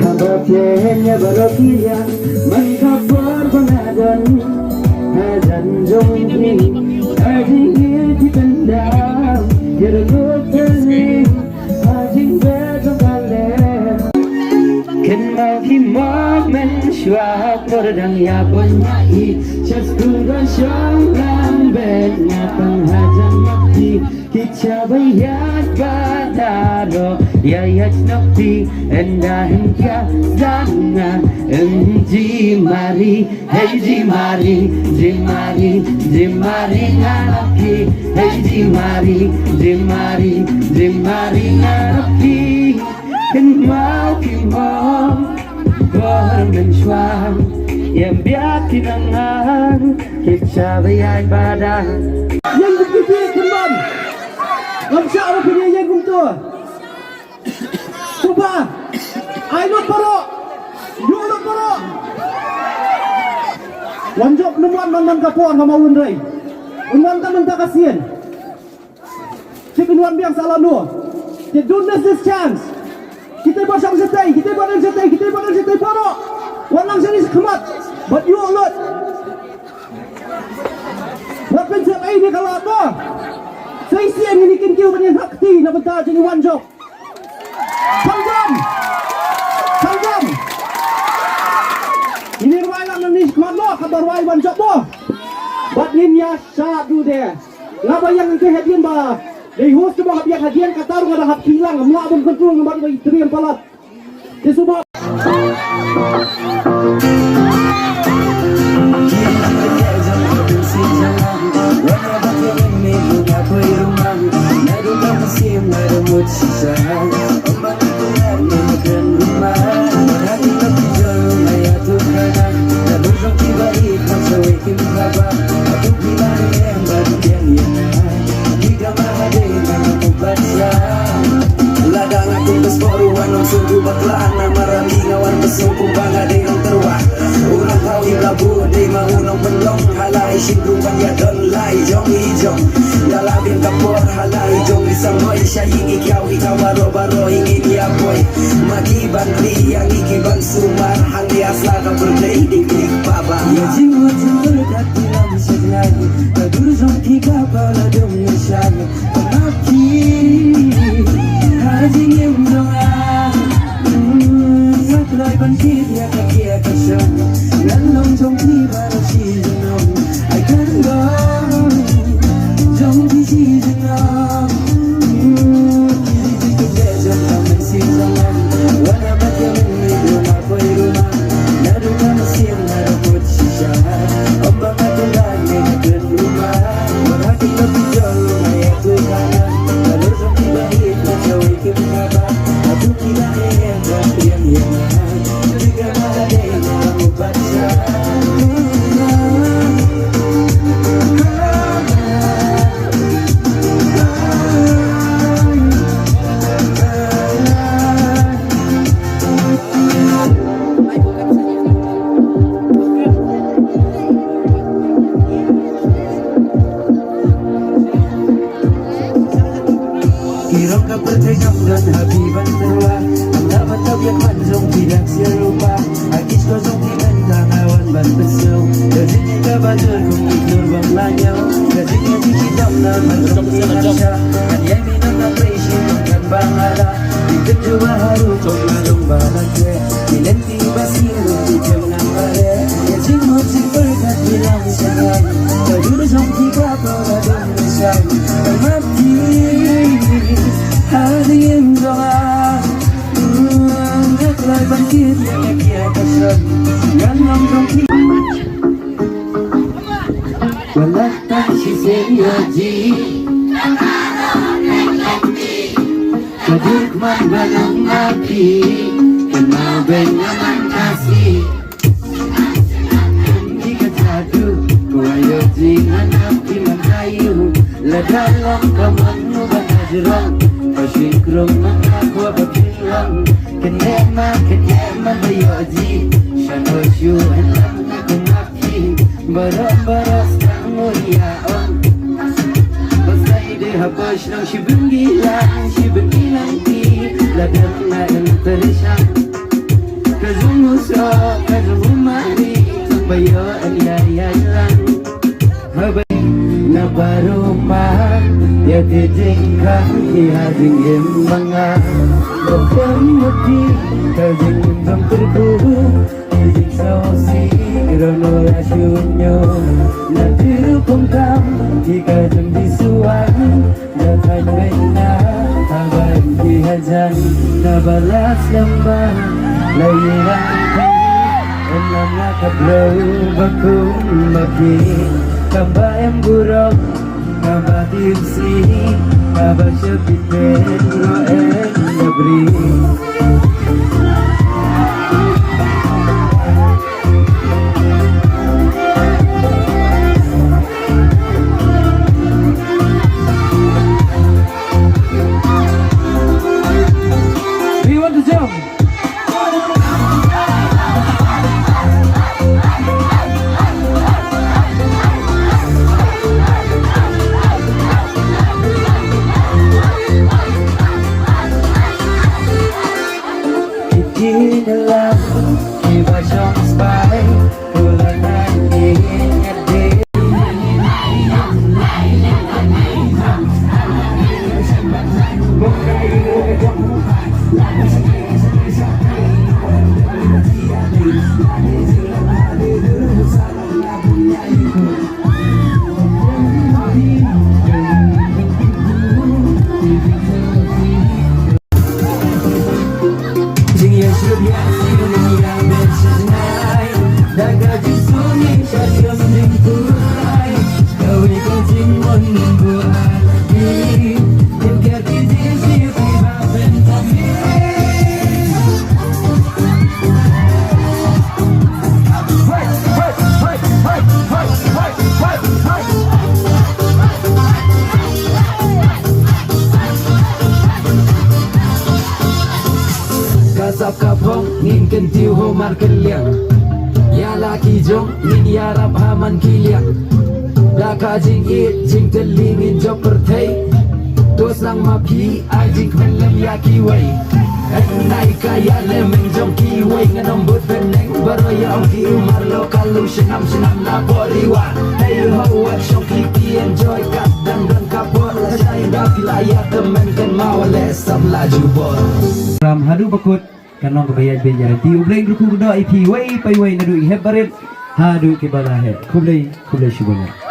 Kabaknya barokia Mengkapur pengadan Hadan jongki Ajingir ditendam Jeruk teling Ajingir terkalem Kenal himok mensyuak Terdang ya penyahi Syaskuran syonglam Bennya penghajan makti Kica bayat bataro Yayat nokti Endahin kya zanga Jimari Hey Jimari Jimari Jimari ngaraki Hey Jimari Jimari Jimari ngaraki Kenal kimong Bohong mensyuang Yang biak kinangan Kica bayat badan Yang begitu kembali Lamsya apa punya yang kumtu Coba Ainut paro Yunut paro Wanjok nemuan mandan kapuan sama unrai Unwan taman tak kasihan Cik unwan biang salah nu They don't miss this chance Kita pasang setai Kita badan setai Kita badan setai paro Wanang sini sekemat But you alert What been siap ini kalau apa Saya sian ini kinkiu banyak hakti nak bentar jadi wanjok Sanggam Sanggam Ini ruai lang nanis kemat kabar ruai wanjok mo Bat ninya syadu deh Ngapa yang kehadian ba Dari host tu ba biak hadian katar ngada hak hilang Mua abang kontrol ngambat ba istri yang palat Dia semua Ladang aku berseporuan sungguh baklaan marami ngawan bersungguh bangga dengan terwah ulang kau ilabu di mahunong penlong halai singgung banyak don lai jong hijong dalabin kapor halai jong disangoy siya ikaw baro ingin ya boy magiban yang ikiban sumar handi asla ka berday diklik baba ya jingwa jingwa kati lam segnani kadur jong kika pala dong nishani pamaki Hajing yung mga Saklay pankit ya kakia kasyon Lalong jong tiba na season I can go Jong di season Kiri di beja kamen season Wala ba't yamin may rumah ko'y rumah Nado ka masin narapot siya Ombang atulan may nagan rumah Maghaking na pijol may ato kanan Kalau jong tiba hit na jaway kimaba Ato kinahe yang yang Juga mahaday na ubat siya Hirap ka bertengam dan habiban terwa Ang dapat tabiak manjong tidak serupa Agis ko zong timan kangawan ban pesew Gajinya ka bajar kung ignore bang lanyaw Gajinya dikidam na manjong tinasya Kanyay minang appreciate mangkan bangala Dikit juga haru kong malong balagwe Milenti basiro dijam ng pare Gajing mo berkat bilang sangan Kaduro zong tiga paradong nasan Ang mati Hari yang doa Naklay bangkit yang nakiatasan Yan lang dong Wala tak si seryoji Kaduk man banang api Kenal ben naman kasih Hindi ka jadu Kuwayo jingan api man kayo Ladalong kaman mo ba najrong Pasyengkrong mga kwa papilang Kenema bayoji Syanosyo alam na kumaki Baras kang uriyaon Basta ide habash ng shibang gilang Shibang ilang ti Ladang na tersyang Kazumuso, kazumumari Bayo aliyaya lang Habay na barumah Ya tijingkang ihading im mga Bakamati Kazing imbang terbuhu Tijing sausi Rono rasyunyo Na dirupong kam Ikajang disuan Na kanyang na Tabayin dihajan Na balas lambang Layirang Enam nakablaw Bakong maki Kamba yang buruk Kamba tiusi Kamba syapiten Roen negeri We want to jump. Inilah Iba syong spy Ulan nanti ngedi Jing yang sebiasa dunia bersenai Daga jisuni syajam jingkurai Kawi kucing membuat diri Juga kizir siri bapen kami Kasap kapong ngin kentiu homar keliang Ya laki jong ngin yarap haman kiliang Daka jing it jing telingin jok pertei Dos lang mapi ay jing kmenlem ya kiway Nai kaya lemeng jong kiway Nganambut beneng baroya ang ki umar lokal lu senam na boriwa Hey ho wat syong kliki enjoy kat dan kapor Saya dah filayah temen kan mawale sam laju bor Ram hadu bakut kanong kabayad benjaran ti ublay ruku do ipi way pay way nadu iheb barit hadu ke balahe kublay shubanya